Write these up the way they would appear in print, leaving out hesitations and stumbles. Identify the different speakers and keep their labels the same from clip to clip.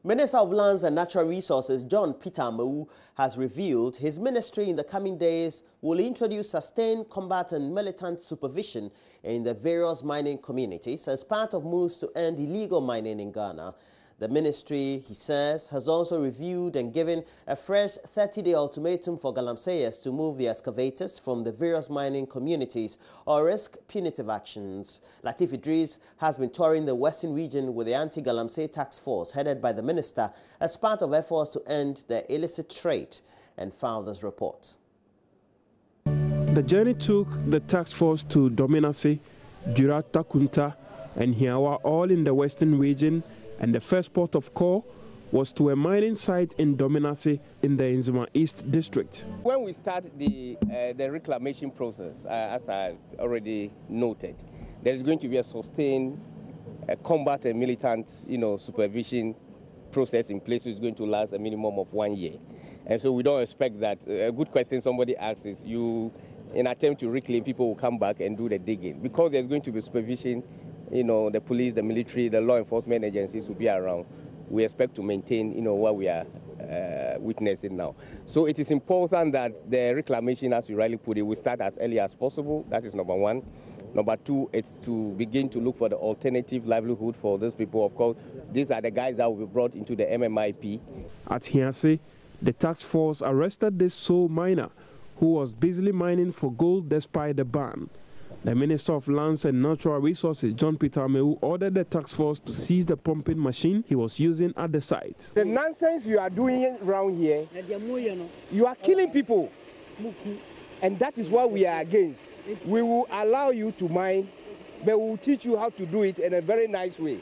Speaker 1: Minister of Lands and Natural Resources John Peter Amewu has revealed his ministry in the coming days will introduce sustained combat and militant supervision in the various mining communities as part of moves to end illegal mining in Ghana. The ministry, he says, has also reviewed and given a fresh 30-day ultimatum for galamseyers to move the excavators from the various mining communities or risk punitive actions. Latif Idris has been touring the western region with the anti-galamsey task force headed by the minister as part of efforts to end the illicit trade and filed this report.
Speaker 2: The journey took the task force to Dominase, Durata Kunta and Hiawa, all in the western region, and the first port of call was to a mining site in Dominase in the Nzima East district.
Speaker 3: When we start the reclamation process, as I already noted, there is going to be a sustained combat and militant, supervision process in place, which is going to last a minimum of 1 year. And so we don't expect that. A good question somebody asks is, in attempt to reclaim, people will come back and do the digging, because there's going to be supervision. The police, the military, the law enforcement agencies will be around. We expect to maintain, what we are witnessing now. So it is important that the reclamation, as you rightly put it, will start as early as possible. That is number one. Number two, it's to begin to look for the alternative livelihood for these people. Of course, these are the guys that will be brought into the MMIP.
Speaker 2: At Hiase, the task force arrested this sole miner who was busily mining for gold despite the ban. The Minister of Lands and Natural Resources, John Peter Amewu, ordered the task force to seize the pumping machine he was using at the site.
Speaker 3: The nonsense you are doing around here, you are killing people. And that is what we are against. We will allow you to mine, but we will teach you how to do it in a very nice way.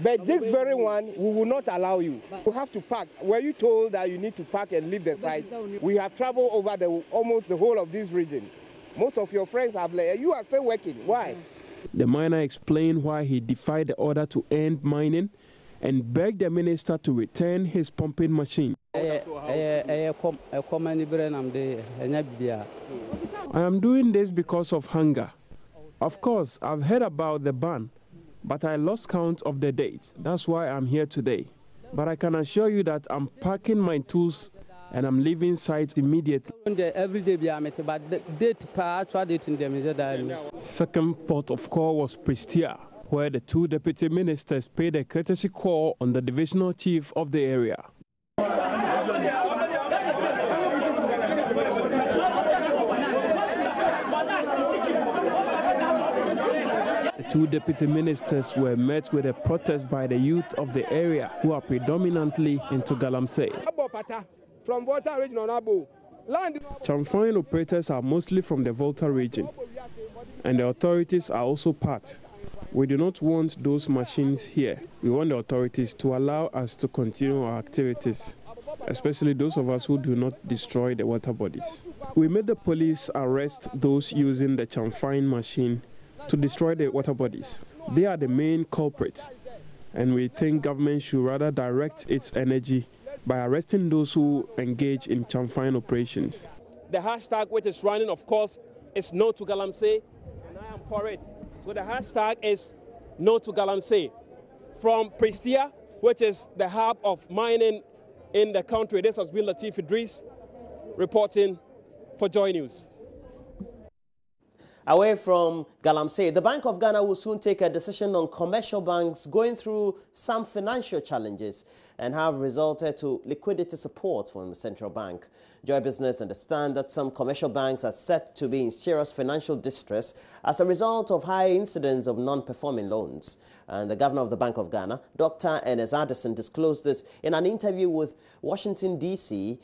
Speaker 3: But this very one, we will not allow you. You have to park. Were you told that you need to park and leave the site? We have traveled over almost the whole of this region. Most of your friends have left. You are still working. Why?
Speaker 2: The miner explained why he defied the order to end mining and begged the minister to return his pumping machine. I am doing this because of hunger. Of course, I've heard about the ban, but I lost count of the dates. That's why I'm here today. But I can assure you that I'm packing my tools and I'm leaving site immediately. Second port of call was Prestia, where the two deputy ministers paid a courtesy call on the divisional chief of the area. The two deputy ministers were met with a protest by the youth of the area, who are predominantly into galamsey.
Speaker 3: From Volta region on Abo.
Speaker 2: Chamfine operators are mostly from the Volta region, and the authorities are also part. We do not want those machines here. We want the authorities to allow us to continue our activities, especially those of us who do not destroy the water bodies. We made the police arrest those using the Chamfine machine to destroy the water bodies. They are the main culprits, and we think government should rather direct its energy by arresting those who engage in Chamfine operations.
Speaker 4: The hashtag which is running, of course, is no to galamsey, and I am for it. So the hashtag is no to galamsey. From Prestia, which is the hub of mining in the country, this has been Latif Idris reporting for Joy News.
Speaker 1: Away from galamsey, the Bank of Ghana will soon take a decision on commercial banks going through some financial challenges and have resulted to liquidity support from the central bank. Joy Business understand that some commercial banks are set to be in serious financial distress as a result of high incidence of non-performing loans. And the governor of the Bank of Ghana, Dr. Ernest Addison, disclosed this in an interview with Washington, D.C.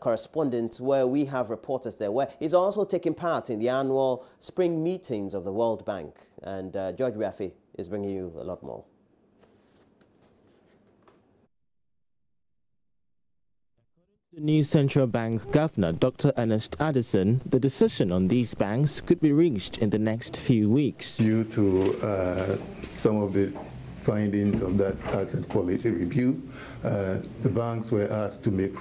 Speaker 1: Correspondent, where we have reporters there, where he's also taking part in the annual spring meetings of the World Bank. And George Biafe is bringing you a lot more.
Speaker 5: The new central bank governor, Dr. Ernest Addison, the decision on these banks could be reached in the next few weeks.
Speaker 6: Due to some of the findings of that asset quality review, the banks were asked to make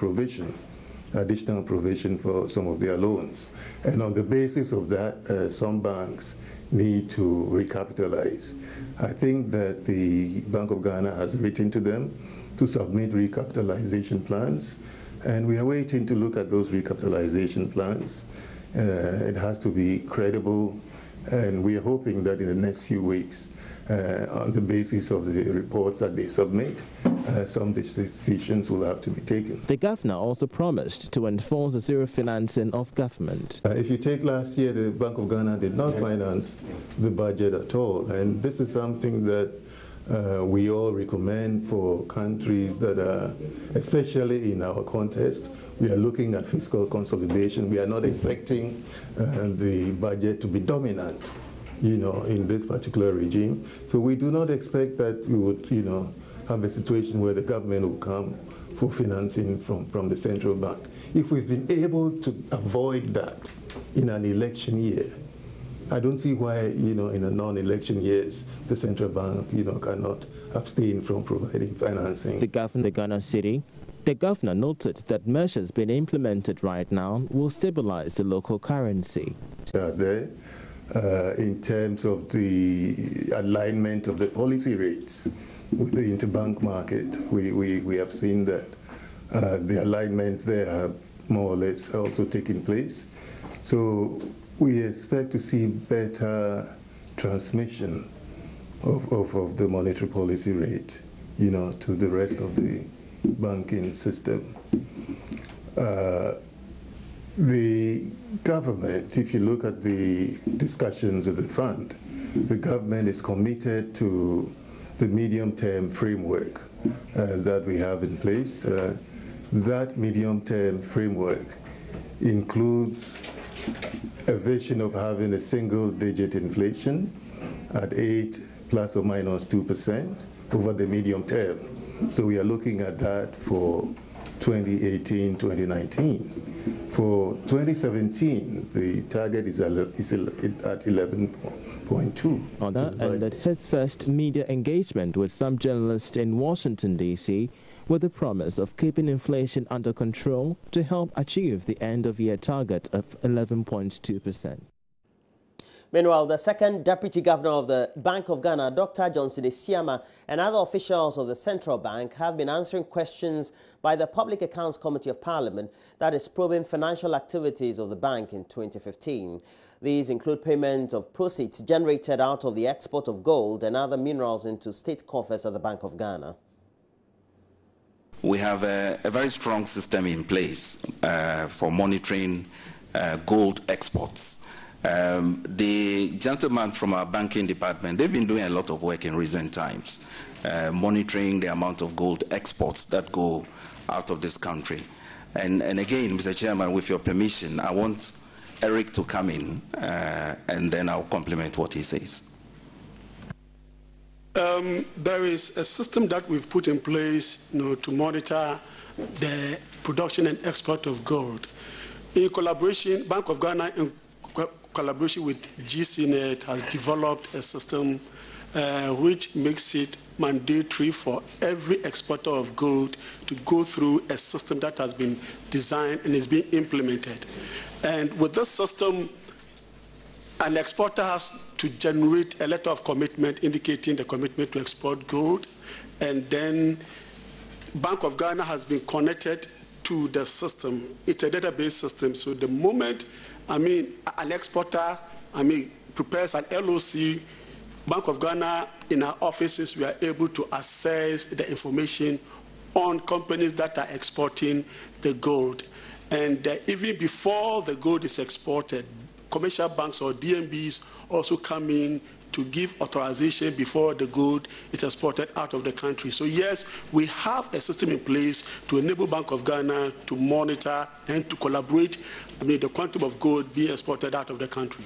Speaker 6: additional provision for some of their loans. And on the basis of that, some banks need to recapitalize. I think that the Bank of Ghana has written to them to submit recapitalization plans, and we are waiting to look at those recapitalization plans. It has to be credible, and we are hoping that in the next few weeks, on the basis of the reports that they submit, some decisions will have to be taken.
Speaker 5: The governor also promised to enforce the zero financing of government.
Speaker 6: If you take last year, the Bank of Ghana did not finance the budget at all, and this is something that we all recommend for countries that are, especially in our context, we are looking at fiscal consolidation. We are not expecting the budget to be dominant, in this particular regime. So we do not expect that we would, have a situation where the government will come for financing from the central bank. If we've been able to avoid that in an election year, I don't see why, in a non-election years, the central bank, cannot abstain from providing financing.
Speaker 5: The governor of Ghana City, the governor noted that measures being implemented right now will stabilize the local currency.
Speaker 6: There, in terms of the alignment of the policy rates with the interbank market, we have seen that the alignments there have more or less also taken place. So we expect to see better transmission of the monetary policy rate, to the rest of the banking system. The government, if you look at the discussions of the fund, the government is committed to the medium-term framework that we have in place. That medium-term framework includes a vision of having a single-digit inflation at 8 plus or minus 2% over the medium term. So we are looking at that for 2018-2019. For 2017, the target is at 11.2.
Speaker 5: And at his first media engagement with some journalists in Washington, D.C., with the promise of keeping inflation under control to help achieve the end-of-year target of 11.2%.
Speaker 1: Meanwhile, the second deputy governor of the Bank of Ghana, Dr. Johnson Esiama, and other officials of the central bank have been answering questions by the Public Accounts Committee of Parliament that is probing financial activities of the bank in 2015. These include payment of proceeds generated out of the export of gold and other minerals into state coffers at the Bank of Ghana.
Speaker 7: We have a very strong system in place for monitoring gold exports. The gentleman from our banking department, they've been doing a lot of work in recent times, monitoring the amount of gold exports that go out of this country. And again, Mr. Chairman, with your permission, I want Eric to come in and then I'll complement what he says.
Speaker 8: There is a system that we've put in place to monitor the production and export of gold. In collaboration, Bank of Ghana, in collaboration with GCNet, has developed a system which makes it mandatory for every exporter of gold to go through a system that has been designed and is being implemented. And with this system, an exporter has to generate a letter of commitment indicating the commitment to export gold, and then Bank of Ghana has been connected to the system. It's a database system, so the moment an exporter prepares an LOC, Bank of Ghana in our offices, we are able to access the information on companies that are exporting the gold. And even before the gold is exported, commercial banks or DMBs also come in to give authorization before the gold is exported out of the country. So yes, we have a system in place to enable Bank of Ghana to monitor and to collaborate the quantum of gold being exported out of the country.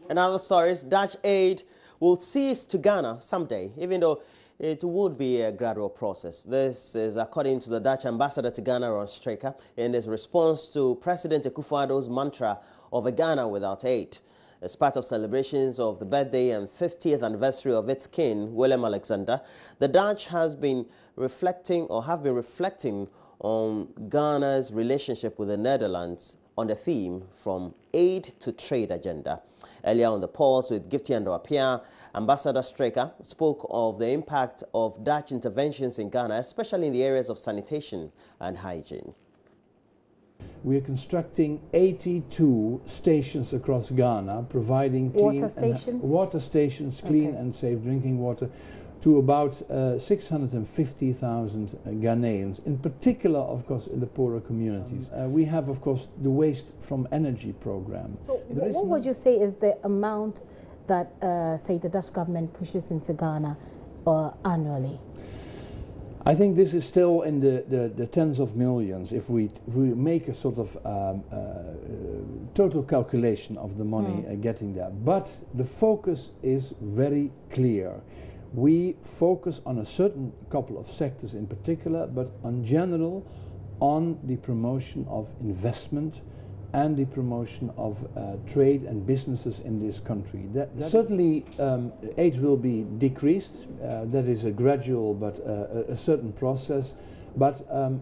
Speaker 1: In other stories, Dutch aid will cease to Ghana someday, even though it would be a gradual process. This is according to the Dutch ambassador to Ghana, Ron Straker, in his response to President Akufo-Addo's mantra of a Ghana without aid. As part of celebrations of the birthday and 50th anniversary of its king, Willem Alexander, the Dutch have been reflecting on Ghana's relationship with the Netherlands on the theme from aid to trade agenda. Earlier on the pause with Gifty and Apia, Ambassador Straker spoke of the impact of Dutch interventions in Ghana, especially in the areas of sanitation and hygiene.
Speaker 9: We are constructing 82 stations across Ghana, providing clean water stations, clean and safe drinking water to about 650,000 Ghanaians, in particular, of course, in the poorer communities. We have, of course, the waste from energy program.
Speaker 10: So what would you say is the amount that, say, the Dutch government pushes into Ghana annually?
Speaker 9: I think this is still in the tens of millions if we make a sort of total calculation of the money getting there. But the focus is very clear. We focus on a certain couple of sectors in particular, but in general on the promotion of investment and the promotion of trade and businesses in this country. Certainly aid will be decreased. That is a gradual but a certain process. But a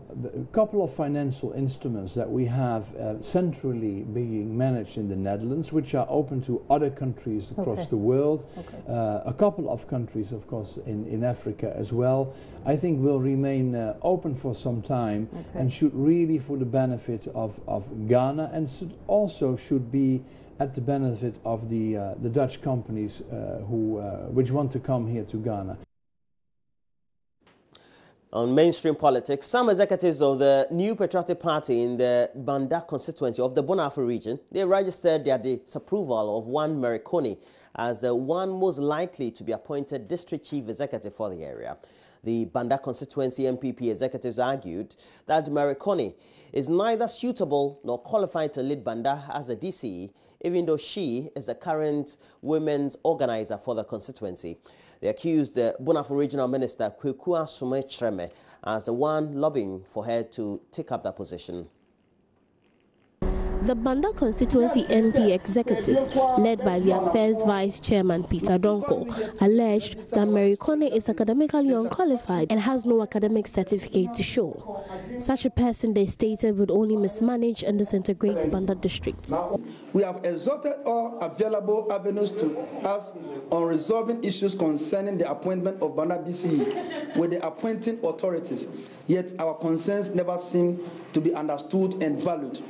Speaker 9: couple of financial instruments that we have centrally being managed in the Netherlands, which are open to other countries across the world, a couple of countries, of course, in Africa as well, I think will remain open for some time and should really for the benefit of Ghana, and should be at the benefit of the Dutch companies which want to come here to Ghana.
Speaker 1: On mainstream politics, some executives of the New Patriotic Party in the Banda constituency of the Bonafo region, they registered their disapproval of one Marikoni as the one most likely to be appointed district chief executive for the area. The Banda constituency MPP executives argued that Marikoni is neither suitable nor qualified to lead Banda as a DCE, even though she is the current women's organizer for the constituency. They accused the Bonafo Regional Minister Kwekua Sumechreme as the one lobbying for her to take up that position.
Speaker 11: The Banda constituency NP executives, led by the Affairs Vice Chairman Peter Donko, alleged that Marikoni is academically unqualified and has no academic certificate to show. Such a person, they stated, would only mismanage and disintegrate Banda district.
Speaker 12: We have exhausted all available avenues to us on resolving issues concerning the appointment of Banda DCE with the appointing authorities, yet our concerns never seem to be understood and valued.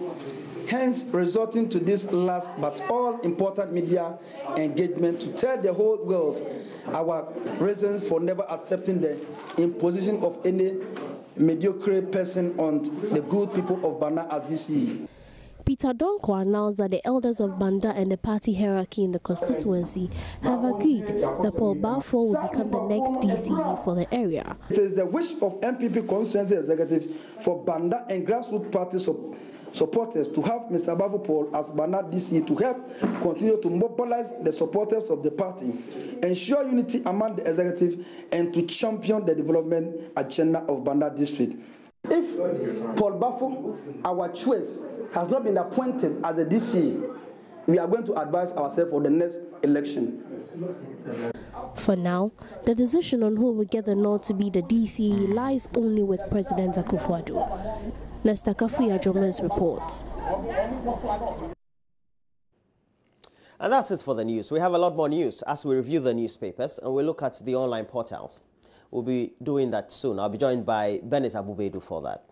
Speaker 12: Hence, resorting to this last but all important media engagement to tell the whole world our reasons for never accepting the imposition of any mediocre person on the good people of Banda as DCE.
Speaker 11: Peter Donko announced that the elders of Banda and the party hierarchy in the constituency have agreed that Paul Balfour will become the next DCE for the area.
Speaker 12: It is the wish of MPP constituency executive for Banda and grassroots party supporters to have Mr. Balfour Paul as Banda DCE to help continue to mobilize the supporters of the party, ensure unity among the executive, and to champion the development agenda of Banda district. If Paul Balfour, our choice, has not been appointed as the DCE, we are going to advise ourselves for the next election.
Speaker 11: For now, the decision on who will get the nod to be the DCE lies only with President Akufo-Addo. Nesta Kafuya Jomes reports.
Speaker 1: And that's it for the news. We have a lot more news as we review the newspapers and we look at the online portals. We'll be doing that soon. I'll be joined by Benis Abubedu for that.